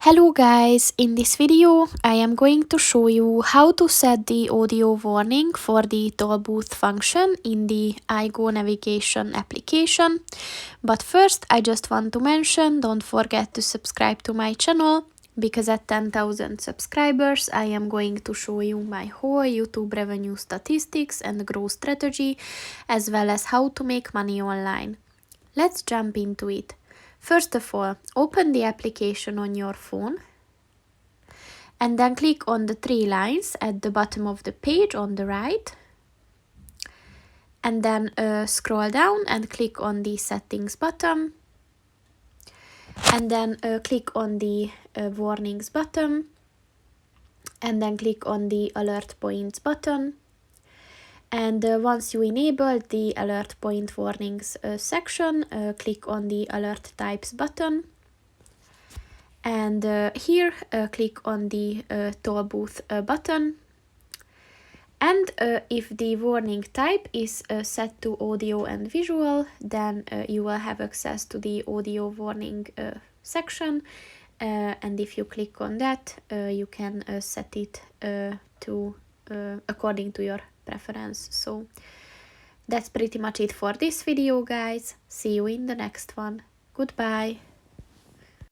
Hello guys, in this video I am going to show you how to set the audio warning for the toll booth function in the IGO Navigation application. But first I just want to mention, don't forget to subscribe to my channel, because at 10,000 subscribers I am going to show you my whole YouTube revenue statistics and growth strategy, as well as how to make money online. Let's jump into it. First of all, open the application on your phone and then click on the three lines at the bottom of the page on the right, and then scroll down and click on the settings button, and then click on the warnings button, and then click on the alert points button. And once you enable the alert point warnings section, click on the alert types button. And here click on the toll booth button. And if the warning type is set to audio and visual, then you will have access to the audio warning section. And if you click on that, you can set it to according to your preference. So that's pretty much it for this video, guys. See you in the next one. Goodbye.